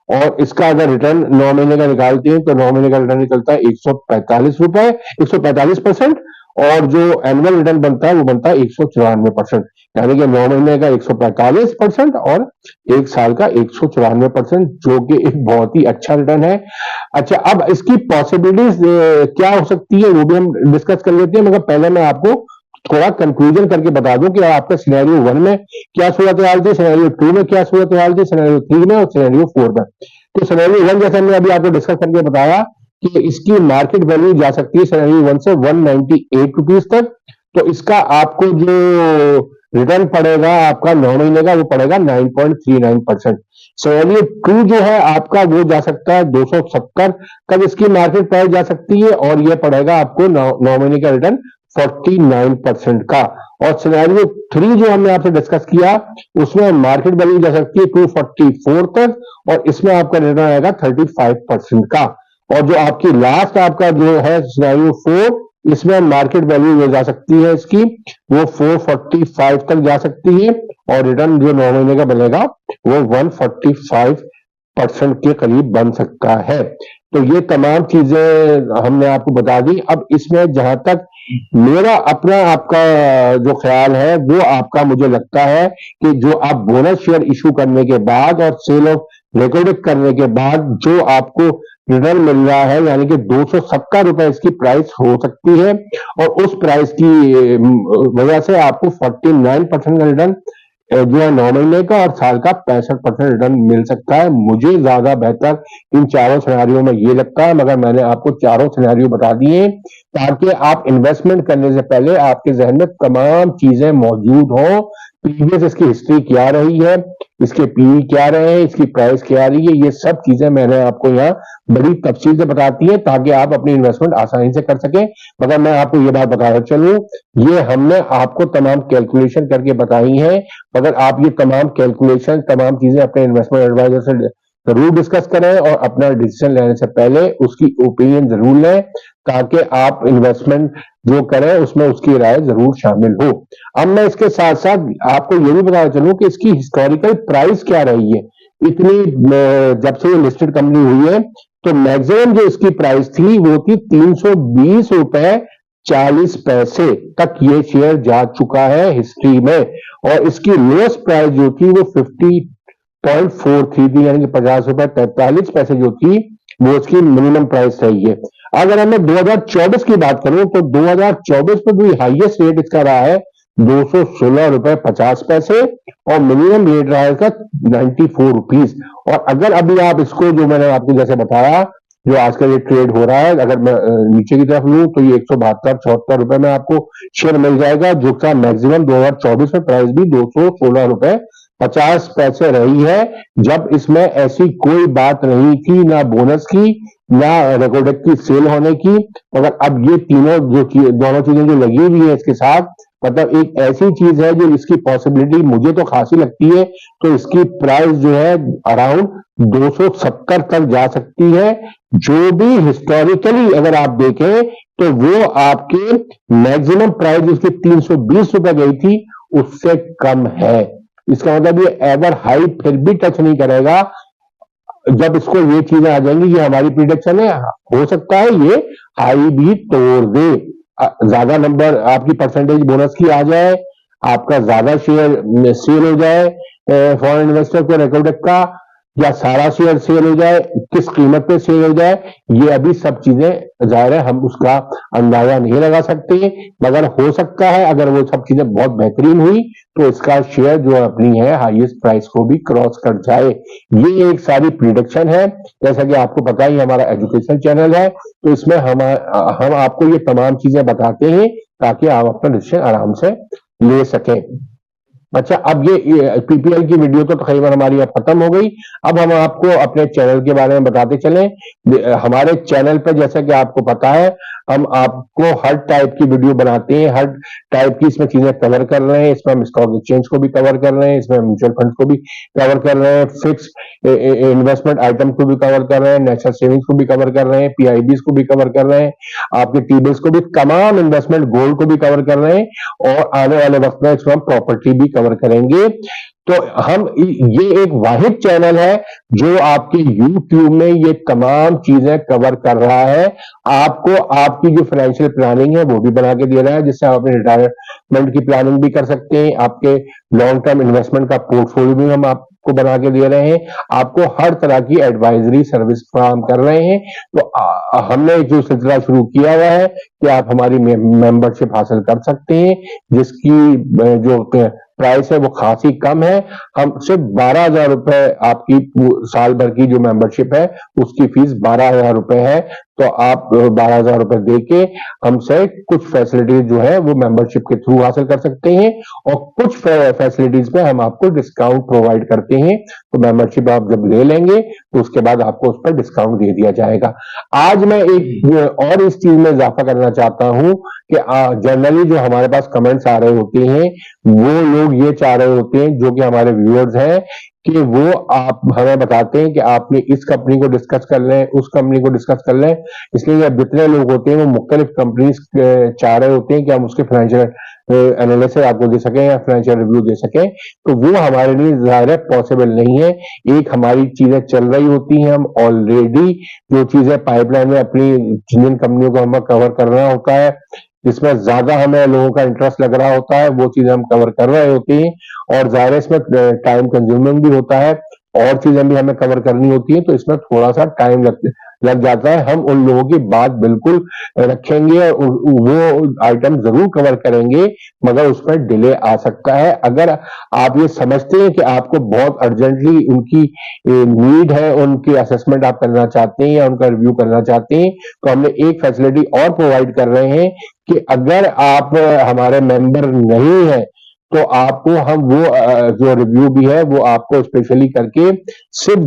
और इसका अगर रिटर्न 9 महीने का निकालते हैं तो 9 महीने का रिटर्न निकलता है 145 रुपए, 145%। और जो एनुअल रिटर्न बनता है वो बनता है 194%, यानी कि 9 महीने का 145% और 1 साल का 194%, जो कि एक बहुत ही अच्छा रिटर्न है। अच्छा, अब इसकी पॉसिबिलिटीज क्या हो सकती है वो भी हम डिस्कस कर लेते हैं, मगर पहले मैं आपको थोड़ा कंक्लूजन करके बता दूं कि आपका सिनेरियो 1 में क्या सूरत हाल थी, सिनेरियो 2 में क्या सूरत हाल थी, सिनेरियो 3 में और सिनेरियो 4 में। तो सिनेरियो 1 जैसे हमने अभी आपको डिस्कस करके बताया कि इसकी मार्केट वैल्यू जा सकती है सिनेरियो 1 से 198 रुपीज तक। तो इसका आपको जो रिटर्न पड़ेगा आपका 9 महीने का, वो पड़ेगा 9.39%। सिनेरियो 2 जो है आपका वो जा सकता है 270 तक इसकी मार्केट प्राइस जा सकती है, और ये पड़ेगा आपको 9 महीने का रिटर्न 49% का। और सिनेरियो 3 जो हमने आपसे डिस्कस किया, उसमें मार्केट वैल्यू जा सकती है 244 तक, और इसमें आपका रिटर्न आएगा 35% का। और जो आपकी लास्ट आपका जो है सिनेरियो 4, इसमें मार्केट वैल्यू जो जा सकती है इसकी, वो 445 तक जा सकती है, और रिटर्न जो 9 महीने का बनेगा वो 145% के करीब बन सकता है। तो ये तमाम चीजें हमने आपको बता दी। अब इसमें जहां तक मेरा अपना आपका जो ख्याल है, वो आपका मुझे लगता है कि जो आप बोनस शेयर इशू करने के बाद और सेल ऑफ रिकॉर्ड करने के बाद जो आपको रिटर्न मिल रहा है, यानी कि 270 रुपए इसकी प्राइस हो सकती है, और उस प्राइस की वजह से आपको 49% का रिटर्न जो है 9 महीने का और साल का 65% रिटर्न मिल सकता है। मुझे ज्यादा बेहतर इन चारों सिनेरियो में ये लगता है, मगर मैंने आपको चारों सिनेरियो बता दिए ताकि आप इन्वेस्टमेंट करने से पहले आपके जहन में तमाम चीजें मौजूद हों। प्रीवियस इसकी हिस्ट्री क्या रही है, इसके पीई क्या रहे हैं, इसकी प्राइस क्या रही है, ये सब चीजें मैंने आपको यहाँ बड़ी तफसील से बताती है ताकि आप अपनी इन्वेस्टमेंट आसानी से कर सकें। मगर मैं आपको ये बात बताया चलूं, ये हमने आपको तमाम कैलकुलेशन करके बताई है, मगर आप ये तमाम कैलकुलेशन तमाम चीजें अपने इन्वेस्टमेंट एडवाइजर से जरूर डिस्कस करें, और अपना डिसीजन लेने से पहले उसकी ओपिनियन जरूर लें, ताकि आप इन्वेस्टमेंट जो करें उसमें उसकी राय जरूर शामिल हो। अब मैं इसके साथ साथ आपको ये भी बताना चलूं कि इसकी हिस्टोरिकल प्राइस क्या रही है। इतनी जब से ये लिस्टेड कंपनी हुई है, तो मैक्सिमम जो इसकी प्राइस थी वो थी 320 रुपए 40 पैसे तक ये शेयर जा चुका है हिस्ट्री में, और इसकी लोएस्ट प्राइस जो थी वो 50.43 थी, यानी कि 50 रुपए 43 पैसे जो थी वो इसकी मिनिमम प्राइस रही है। अगर हमें 2024 की बात करूं तो 2024 में भी हाईएस्ट रेट इसका रहा है 216 रुपए 50 पैसे, और मिनिमम रेट रहा है इसका 94 रुपीज। और अगर अभी आप इसको जो मैंने आपको जैसे बताया, जो आजकल ये ट्रेड हो रहा है, अगर मैं नीचे की तरफ लूं तो ये 172-74 रुपए में आपको शेयर मिल जाएगा, जो का मैक्सिमम 2024 में प्राइस भी 216 रुपए 50 पैसे रही है, जब इसमें ऐसी कोई बात नहीं थी, ना बोनस की ना रिकॉर्ड की सेल होने की। मगर अब ये तीनों जो दोनों चीजें जो लगी हुई है इसके साथ, मतलब एक ऐसी चीज है जो इसकी पॉसिबिलिटी मुझे तो खासी लगती है, तो इसकी प्राइस जो है अराउंड 270 तक जा सकती है, जो भी हिस्टोरिकली अगर आप देखें तो वो आपके मैक्सिमम प्राइस जिसकी 320 रुपए गई थी उससे कम है। इसका मतलब ये एवर हाई फिर भी टच नहीं करेगा। जब इसको ये चीजें आ जाएंगी, ये हमारी प्रिडिक्शन है, हो सकता है ये हाई भी तोड़ दे, ज्यादा नंबर आपकी परसेंटेज बोनस की आ जाए, आपका ज्यादा शेयर सेल हो जाए फॉरेन इन्वेस्टर को रेकॉर्ड का, या सारा शेयर सेल हो जाए, किस कीमत पे सेल हो जाए, ये अभी सब चीजें जाहिर है हम उसका अंदाजा नहीं लगा सकते, मगर हो सकता है अगर वो सब चीजें बहुत बेहतरीन हुई तो इसका शेयर जो अपनी है हाईएस्ट प्राइस को भी क्रॉस कर जाए। ये एक सारी प्रिडिक्शन है, जैसा कि आपको पता ही हमारा एजुकेशन चैनल है, तो इसमें हम आपको ये तमाम चीजें बताते हैं ताकि आप अपना डिसीजन आराम से ले सकें। अच्छा, अब ये पीपीएल की वीडियो तो तकरीबन हमारी अब खत्म हो गई। अब हम आपको अपने चैनल के बारे में बताते चलें। हमारे चैनल पे जैसा कि आपको पता है हम आपको हर टाइप की वीडियो बनाते हैं, हर टाइप की इसमें चीजें कवर कर रहे हैं। इसमें हम स्टॉक एक्सचेंज को भी कवर कर रहे हैं, इसमें म्यूचुअल फंड को भी कवर कर रहे हैं, फिक्स इन्वेस्टमेंट आइटम को भी कवर कर रहे हैं, नेचुरल सेविंग्स को भी कवर कर रहे हैं, पीआईबीज को भी कवर कर रहे हैं, आपके टीबिल्स को भी, तमाम इन्वेस्टमेंट गोल्ड को भी कवर कर रहे हैं, और आने वाले वक्त में इसमें हम प्रॉपर्टी भी कवर करेंगे। तो हम ये एक वाहिद चैनल है जो आपके YouTube में ये तमाम चीजें कवर कर रहा है। आपको आपकी जो फाइनेंशियल प्लानिंग है वो भी बना के दे रहा है, जिससे आप अपने रिटायरमेंट की प्लानिंग भी कर सकते हैं। आपके लॉन्ग टर्म इन्वेस्टमेंट का पोर्टफोलियो भी हम आपको बना के दे रहे हैं, आपको हर तरह की एडवाइजरी सर्विस फराहम कर रहे हैं। तो हमने जो सिलसिला शुरू किया हुआ है कि आप हमारी मेंबरशिप हासिल कर सकते हैं, जिसकी जो प्राइस है वो खासी कम है। हम सिर्फ 12,000 रुपए, आपकी साल भर की जो मेंबरशिप है उसकी फीस 12,000 रुपए है। तो आप 12,000 रुपए दे के हमसे कुछ फैसिलिटीज जो है वो मेंबरशिप के थ्रू हासिल कर सकते हैं, और कुछ फैसिलिटीज पे हम आपको डिस्काउंट प्रोवाइड करते हैं। तो मेंबरशिप आप जब ले लेंगे तो उसके बाद आपको उस पर डिस्काउंट दे दिया जाएगा। आज मैं एक और इस चीज में इजाफा करना चाहता हूं कि जनरली जो हमारे पास कमेंट्स आ रहे होते हैं वो लोग ये चाह रहे होते हैं, जो कि हमारे व्यूअर्स हैं, कि वो आप हमें बताते हैं कि आपने इस कंपनी को डिस्कस कर लें, उस कंपनी को डिस्कस कर लें। इसलिए जितने लोग होते हैं वो मुख्तलिफ कंपनीज चाह रहे होते हैं कि हम उसके फाइनेंशियल एनालिसिस आपको दे सकें या फाइनेंशियल रिव्यू दे सकें, तो वो हमारे लिए ज़ाहिर है पॉसिबल नहीं है। एक हमारी चीजें चल रही होती हैं, हम ऑलरेडी जो चीजें पाइपलाइन में अपनी जिन कंपनियों को हमें कवर करना होता है, जिसमें ज्यादा हमें लोगोग का इंटरेस्ट लग रहा होता है, वो चीजें हम कवर कर रहे होते हैं, और ज़ाहिर है इसमें टाइम कंज्यूमिंग भी होता है, और चीजें भी हमें कवर करनी होती है, तो इसमें थोड़ा सा टाइम लग जाता है। हम उन लोगों की बात बिल्कुल रखेंगे और वो आइटम जरूर कवर करेंगे, मगर उसमें डिले आ सकता है। अगर आप ये समझते हैं कि आपको बहुत अर्जेंटली उनकी नीड है, उनकी असेसमेंट आप करना चाहते हैं या उनका रिव्यू करना चाहते हैं, तो हमने एक फैसिलिटी और प्रोवाइड कर रहे हैं कि अगर आप हमारे मेंबर नहीं है तो आपको हम वो जो रिव्यू भी है वो आपको स्पेशली करके सिर्फ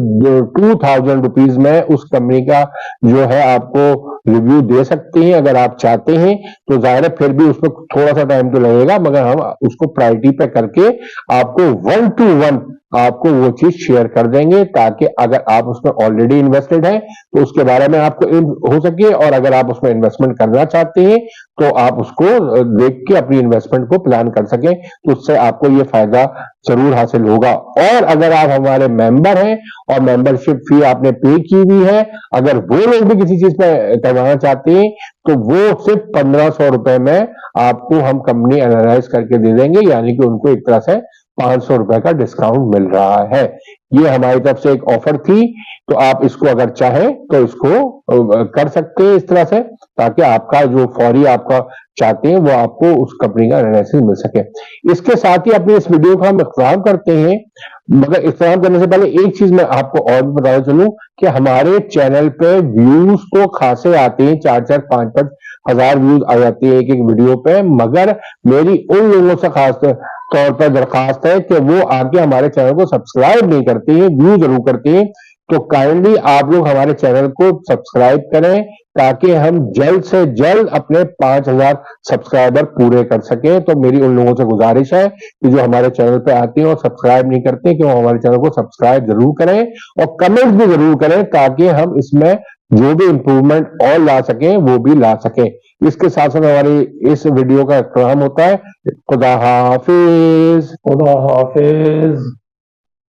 2,000 रुपीज में उस कंपनी का जो है आपको रिव्यू दे सकते हैं। अगर आप चाहते हैं तो जाहिर है फिर भी उसमें थोड़ा सा टाइम तो लगेगा, मगर हम उसको प्रायोरिटी पे करके आपको 1 to 1 आपको वो चीज शेयर कर देंगे, ताकि अगर आप उसमें ऑलरेडी इन्वेस्टेड हैं तो उसके बारे में आपको हो सके, और अगर आप उसमें इन्वेस्टमेंट करना चाहते हैं तो आप उसको देख के अपनी इन्वेस्टमेंट को प्लान कर सकें, तो उससे आपको ये फायदा जरूर हासिल होगा। और अगर आप हमारे मेंबर हैं और मेंबरशिप फी आपने पे की हुई है, अगर वो लोग भी किसी चीज पे करवाना चाहते हैं तो वो सिर्फ 1,500 रुपए में आपको हम कंपनी एनालाइज करके दे देंगे, यानी कि उनको एक तरह से 500 रुपए का डिस्काउंट मिल रहा है। ये हमारी तरफ से एक ऑफर थी, तो आप इसको अगर चाहें तो इसको कर सकते हैं इस तरह से, ताकि आपका जो फौरी आपका चाहते हैं वो आपको उस कंपनी का एनालिसिस मिल सके। इसके साथ ही अपनी इस वीडियो का हम इख्तिताम करते हैं, मगर इख्तिताम करने से पहले एक चीज मैं आपको और भी बताना चलूं कि हमारे चैनल पे व्यूज तो खासे आते हैं, 4-4, 5-5 हजार व्यूज आ जाते हैं एक एक वीडियो पे, मगर मेरी उन लोगों से खास तौर पर दरखास्त है कि वो आके हमारे चैनल को सब्सक्राइब नहीं करते हैं, व्यू जरूर करते हैं। तो काइंडली आप लोग हमारे चैनल को सब्सक्राइब करें, ताकि हम जल्द से जल्द अपने 5,000 सब्सक्राइबर पूरे कर सकें। तो मेरी उन लोगों से गुजारिश है कि जो हमारे चैनल पे आते हैं और सब्सक्राइब नहीं करते, कि वो हमारे चैनल को सब्सक्राइब जरूर करें और कमेंट भी जरूर करें, ताकि हम इसमें जो भी इंप्रूवमेंट और ला सकें वो भी ला सकें। इसके साथ साथ हमारी इस वीडियो का इख्तिताम होता है। खुदा हाफिज। खुदा हाफिज।